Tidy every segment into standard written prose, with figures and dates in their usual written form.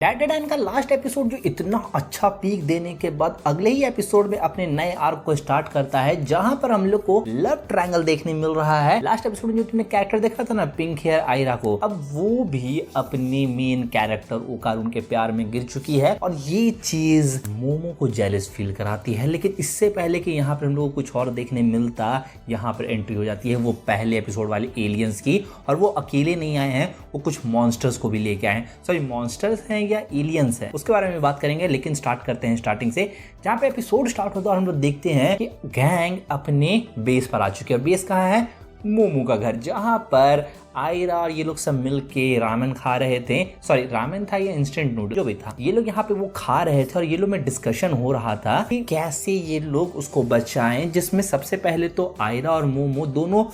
डैडाडान का last episode जो इतना अच्छा पीक देने के बाद अगले ही एपिसोड में अपने नए आर्क को स्टार्ट करता है, जहां पर हम लोग को लव ट्रायंगल देखने मिल रहा है। लास्ट एपिसोड में जो तुमने कैरेक्टर देखा था ना, पिंक हेयर आयरा को, अब वो भी अपने मेन कैरेक्टर ओकारुन के प्यार में गिर चुकी है और ये चीज मोमो को जेलस फील कराती है। लेकिन इससे पहले कि यहाँ पर हम लोग को कुछ और देखने मिलता, यहाँ पर एंट्री हो जाती है वो पहले एपिसोड वाले एलियंस की, और वो अकेले नहीं आए हैं, वो कुछ मॉन्स्टर्स को भी लेके आए हैं। सॉरी, मॉन्स्टर्स हैं या एलियंस है उसके बारे में बात करेंगे। लेकिन स्टार्ट करते हैं स्टार्टिंग से, जहां पे एपिसोड स्टार्ट होता है और हम लोग देखते हैं कि गैंग अपने बेस पर आ चुके हैं। बेस कहाँ है? मोमो का घर, जहां पर आयरा और ये लोग सब मिलके रामेन खा रहे थे। सॉरी, रामेन था या इंस्टेंट नूडल जो भी था, ये लोग यहाँ पे वो खा रहे थे और ये लोग में डिस्कशन हो रहा था कि कैसे ये लोग उसको बचाएं, जिसमें सबसे पहले तो आयरा और मोमो दोनों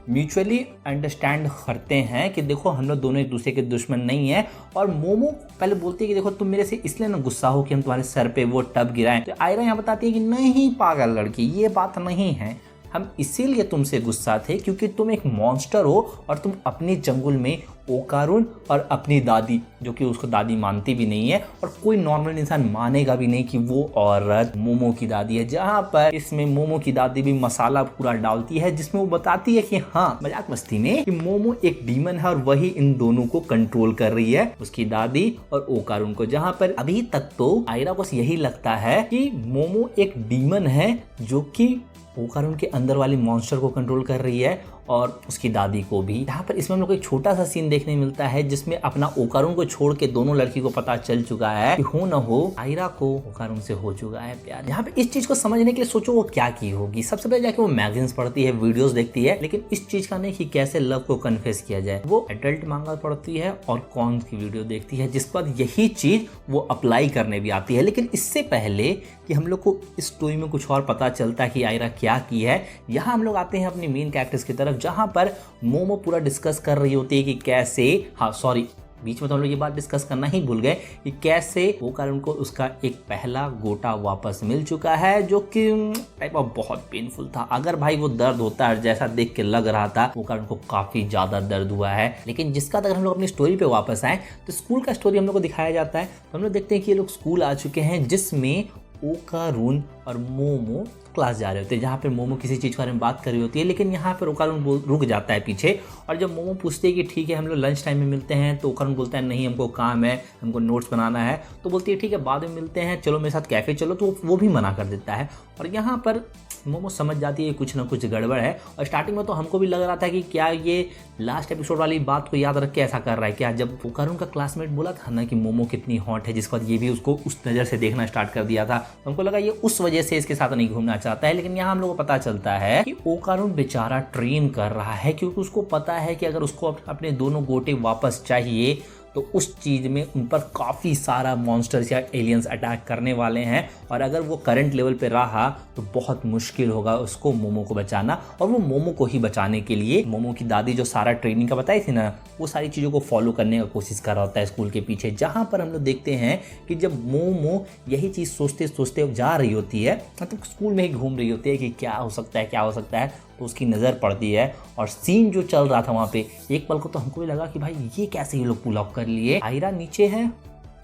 म्यूचुअली अंडरस्टैंड करते हैं कि देखो हम लोग दोनों एक दूसरे के दुश्मन नहीं है। और मोमो पहले बोलती है कि देखो तुम मेरे से इसलिए ना गुस्सा हो कि हम तुम्हारे सर पे वो टब गिराएं, तो आयरा यहाँ बताती है कि नहीं पागल लड़की, ये बात नहीं है, हम इसीलिए तुमसे गुस्सा थे क्योंकि तुम एक मॉन्स्टर हो और तुम अपने जंगल में ओकारुन और अपनी दादी, जो कि उसको दादी मानती भी नहीं है और कोई नॉर्मल इंसान मानेगा भी नहीं कि वो औरत मोमो की दादी है। जहाँ पर इसमें मोमो की दादी भी मसाला पूरा डालती है, जिसमें वो बताती है कि हाँ, मजाक मस्ती में, कि मोमो एक डीमन है और वही इन दोनों को कंट्रोल कर रही है, उसकी दादी और ओकारुन को। जहाँ पर अभी तक तो आयरा को यही लगता है कि मोमो एक डीमन है जो कि ओकारुन के अंदर वाली मॉन्स्टर को कंट्रोल कर रही है और उसकी दादी को भी। यहाँ पर इसमें हम लोग को एक छोटा सा सीन देखने मिलता है जिसमें अपना ओकारुन को छोड़ के दोनों लड़की को पता चल चुका है कि हो न हो आयरा को ओकारुन से हो चुका है प्यार। यहाँ पे इस चीज को समझने के लिए सोचो वो क्या की होगी। सबसे पहले जाके वो मैगजीन्स पढ़ती है, वीडियोस देखती है, लेकिन इस चीज का नहीं कि कैसे लव को कन्फेस किया जाए। वो एडल्ट मांगा पढ़ती है और कौन की वीडियो देखती है, जिस पर यही चीज वो अप्लाई करने भी आती है। लेकिन इससे पहले कि हम लोग को इस स्टोरी में कुछ और पता चलता है कि आयरा क्या की है, यहाँ हम लोग आते हैं अपने मेन कैरेक्टर्स की तरफ, जहां पर मोमो पूरा डिस्कस कर रही होती है कि कैसे, हाँ सॉरी, बीच में तो हम लोग ये बात डिस्कस करना ही भूल गए कि कैसे ओकारुन को उसका एक पहला गोटा वापस मिल चुका है, जो कि टाइप ऑफ बहुत पेनफुल था। अगर भाई वो दर्द होता है जैसा देख के लग रहा था, ओकारुन को काफी ज्यादा दर्द हुआ है। लेकिन जिसका अगर हम लोग अपनी स्टोरी पे वापस आए तो स्कूल का स्टोरी हम लोग को दिखाया जाता है। तो हम लोग देखते हैं कि ये लोग स्कूल आ चुके हैं, जिसमें ओकारुन और मोमो क्लास जा रहे होते हैं, जहाँ पर मोमो किसी चीज़ के बारे में बात कर रही होती है। लेकिन यहाँ पर ओकारुन रुक जाता है पीछे, और जब मोमो पूछते है कि ठीक है हम लोग लंच टाइम में मिलते हैं, तो ओकारुन बोलता है नहीं, हमको काम है, हमको नोट्स बनाना है। तो बोलती है ठीक है बाद में मिलते हैं, चलो मेरे साथ कैफ़े चलो, तो वो भी मना कर देता है। और यहाँ पर मोमो समझ जाती है कुछ ना कुछ गड़बड़ है। और स्टार्टिंग में तो हमको भी लग रहा था कि क्या ये लास्ट एपिसोड वाली बात को याद रख के ऐसा कर रहा है क्या। जब ओकारुन का क्लासमेट बोला था ना कि मोमो कितनी हॉट है, जिसके बाद ये भी उसको उस नज़र से देखना स्टार्ट कर दिया था, तो हमको लगा ये उस वजह से इसके साथ नहीं घूमना चाहता है। लेकिन यहाँ हम लोग को पता चलता है कि ओकारुन बेचारा ट्रेन कर रहा है, क्योंकि उसको पता है कि अगर उसको अपने दोनों गोटे वापस चाहिए तो उस चीज़ में उन पर काफ़ी सारा मॉन्स्टर्स या एलियंस अटैक करने वाले हैं, और अगर वो करंट लेवल पे रहा तो बहुत मुश्किल होगा उसको मोमो को बचाना। और वो मोमो को ही बचाने के लिए मोमो की दादी जो सारा ट्रेनिंग का बताई थी ना, वो सारी चीज़ों को फॉलो करने का कोशिश कर रहा होता है स्कूल के पीछे। जहाँ पर हम लोग देखते हैं कि जब मोमो यही चीज़ सोचते सोचते जा रही होती है, मतलब स्कूल में ही घूम रही होती है कि क्या हो सकता है क्या हो सकता है, तो उसकी नज़र पड़ती है और सीन जो चल रहा था वहाँ पे, एक पल को तो हमको भी लगा कि भाई ये कैसे ये लोग पुल ऑफ कर लिए। आयरा नीचे है,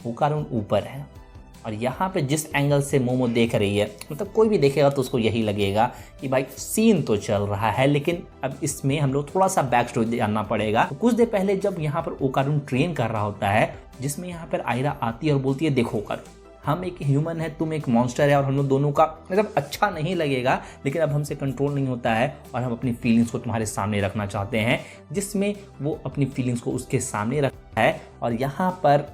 ओकारुन ऊपर है, और यहाँ पे जिस एंगल से मोमो देख रही है, मतलब कोई भी देखेगा तो उसको यही लगेगा कि भाई सीन तो चल रहा है। लेकिन अब इसमें हम लोग थोड़ा सा बैक स्टोरी जानना पड़ेगा। तो कुछ देर पहले जब यहाँ पर ओकारुन ट्रेन कर रहा होता है, जिसमें यहाँ पर आयरा आती है और बोलती है देखो ओकारुन, हम एक ह्यूमन है, तुम एक मॉन्स्टर है, और हम लोग दोनों का मतलब अच्छा नहीं लगेगा, लेकिन अब हमसे कंट्रोल नहीं होता है और हम अपनी फीलिंग्स को तुम्हारे सामने रखना चाहते हैं। जिसमें वो अपनी फीलिंग्स को उसके सामने रखता है और यहाँ पर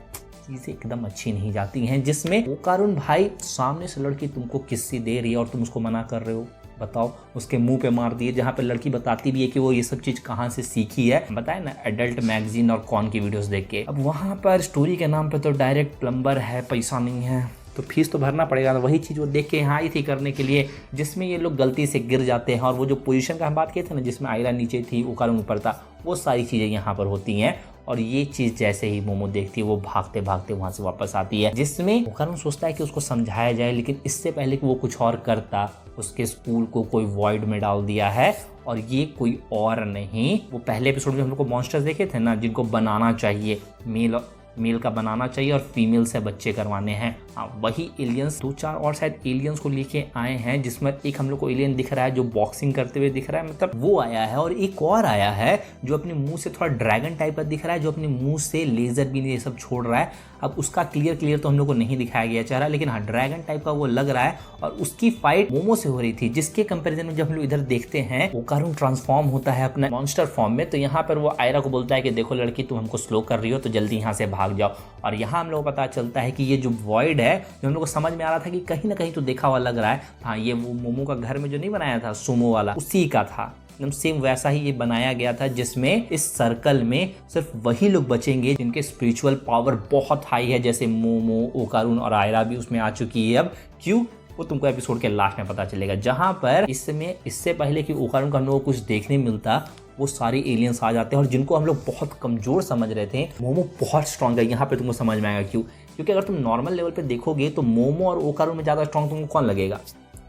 चीज़ें एकदम अच्छी नहीं जाती हैं, जिसमें ओकारुन भाई सामने से लड़की तुमको किस्सी दे रही है और तुम उसको मना कर रहे हो, बताओ, उसके मुंह पे मार दिए। जहाँ पे लड़की बताती भी है कि वो ये सब चीज़ कहाँ से सीखी है, बताए ना, एडल्ट मैगजीन और कौन की वीडियोस देख के। अब वहाँ पर स्टोरी के नाम पे तो डायरेक्ट प्लम्बर है, पैसा नहीं है तो फीस तो भरना पड़ेगा। तो वही चीज़ वो देख के यहाँ आई थी करने के लिए, जिसमें ये लोग गलती से गिर जाते हैं। और वो जो पोजीशन का हम बात किए थे ना, जिसमें आयरा नीचे थी ओकारुन ऊपर था, वो सारी चीज़ें यहाँ पर होती हैं। और ये चीज़ जैसे ही मोमो देखती है, वो भागते भागते वहाँ से वापस आती है, जिसमें ओकारुन सोचता है कि उसको समझाया जाए, लेकिन इससे पहले कि वो कुछ और करता, उसके स्कूल को कोई वॉइड में डाल दिया है। और ये कोई और नहीं, वो पहले एपिसोड में हम लोग को मॉन्स्टर्स देखे थे ना, जिनको बनाना चाहिए, मेल मेल का बनाना चाहिए और फीमेल से बच्चे करवाने हैं। हाँ, वही एलियंस 2-4 और शायद एलियंस को लेके आए हैं, जिसमें एक हम लोग को एलियन दिख रहा है जो बॉक्सिंग करते हुए दिख रहा है, मतलब वो आया है। और एक और आया है जो अपने मुंह से थोड़ा ड्रैगन टाइप का दिख रहा है, जो अपने मुंह से लेजर भी ये सब छोड़ रहा है। अब उसका क्लियर तो हम लोग को नहीं दिखाया गया चेहरा, लेकिन हाँ ड्रैगन टाइप का वो लग रहा है। और उसकी फाइट मोमो से हो रही थी, जिसके कंपैरिजन में जब हम लोग इधर देखते हैं ओकारुन ट्रांसफॉर्म होता है अपना मॉन्स्टर फॉर्म में, तो यहाँ पर वो आयरा को बोलता है कि देखो लड़की, तुम हमको स्लो कर रही हो तो जल्दी यहाँ से भाग जाओ। और यहाँ हम लोग को पता चलता है कि ये जो वॉइड है, जो हम लोग को समझ में आ रहा था कि कहीं ना कहीं तो देखा हुआ लग रहा है, हाँ ये वो मोमो का घर में जो नहीं बनाया था सुमो वाला, उसी का था। एकदम सेम वैसा ही ये बनाया गया था, जिसमें इस सर्कल में सिर्फ वही लोग बचेंगे जिनके स्पिरिचुअल पावर बहुत हाई है, जैसे मोमो, ओकारुन और आयरा भी उसमें आ चुकी है। अब क्यों, वो तुमको एपिसोड के लास्ट में पता चलेगा। जहां पर इससे पहले कि ओकारुन का हम लोग को कुछ देखने मिलता, वो सारे एलियंस आ जाते हैं, और जिनको हम लोग बहुत कमजोर समझ रहे थे, मोमो बहुत स्ट्रांग है। यहाँ पे तुमको समझ में आएगा क्यों, क्योंकि अगर तुम नॉर्मल लेवल पे देखोगे तो मोमो और ओकारुन में ज़्यादा स्ट्रांग तुमको कौन लगेगा,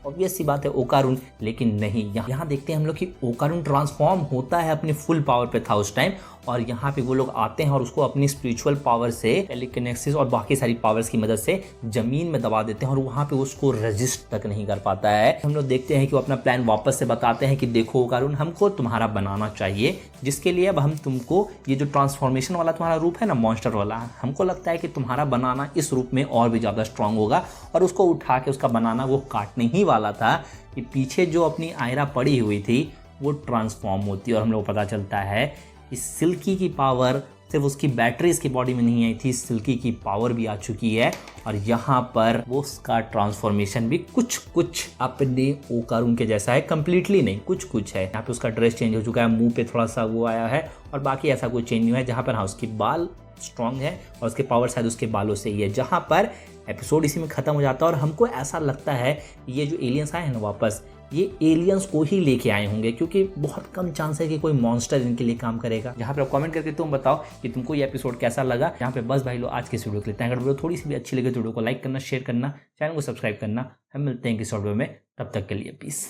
ऑब्वियस सी बात है ओकारुन। लेकिन नहीं, यहाँ देखते हैं हम लोग कि ओकारुन ट्रांसफॉर्म होता है, अपने फुल पावर पे था उस टाइम, और यहाँ पे वो लोग आते हैं और उसको अपनी स्पिरिचुअल पावर से, टेलीकिनेसिस और बाकी सारी पावर्स की मदद से जमीन में दबा देते हैं, और वहाँ पे उसको रेजिस्ट तक नहीं कर पाता है। हम लोग देखते हैं कि वो अपना प्लान वापस से बताते हैं कि देखो ओकारुन, हमको तुम्हारा बनाना चाहिए, जिसके लिए अब हम तुमको ये जो ट्रांसफॉर्मेशन वाला तुम्हारा रूप है ना, मॉन्स्टर वाला, हमको लगता है कि तुम्हारा बनाना इस रूप में और भी ज़्यादा स्ट्रांग होगा। और उसको उठा के उसका बनाना वो काटने ही वाला था कि पीछे जो अपनी आयरा पड़ी हुई थी वो ट्रांसफॉर्म होती है। और हम लोग को पता चलता है कि सिल्की की पावर सिर्फ उसकी बैटरीज की बॉडी में नहीं आई थी, सिल्की की पावर भी आ चुकी है, और यहाँ पर वो उसका ट्रांसफॉर्मेशन भी कुछ अपने ओकारुन के जैसा है, कंप्लीटली नहीं, कुछ है। यहाँ पे उसका ड्रेस चेंज हो चुका है, मुंह पे थोड़ा सा वो आया है, और बाकी ऐसा कोई चेंज नहीं हुआ है। जहाँ पर हाँ उसकी बाल स्ट्रांग है और उसके पावर शायद उसके बालों से ही है। जहाँ पर एपिसोड इसी में खत्म हो जाता है, और हमको ऐसा लगता है ये जो एलियंस आए हैं ना वापस, ये एलियंस को ही लेके आए होंगे, क्योंकि बहुत कम चांस है कि कोई मॉन्स्टर इनके लिए काम करेगा। यहाँ पे आप कमेंट करके तुम बताओ कि तुमको ये एपिसोड कैसा लगा। यहाँ पे बस भाई लोग आज के इस वीडियो को लेते हैं। अगर वीडियो थोड़ी सी भी अच्छी लगे तो वीडियो को लाइक करना, शेयर करना, चैनल को सब्सक्राइब करना। हम मिलते हैं किसी वीडियो में, तब तक के लिए पीस।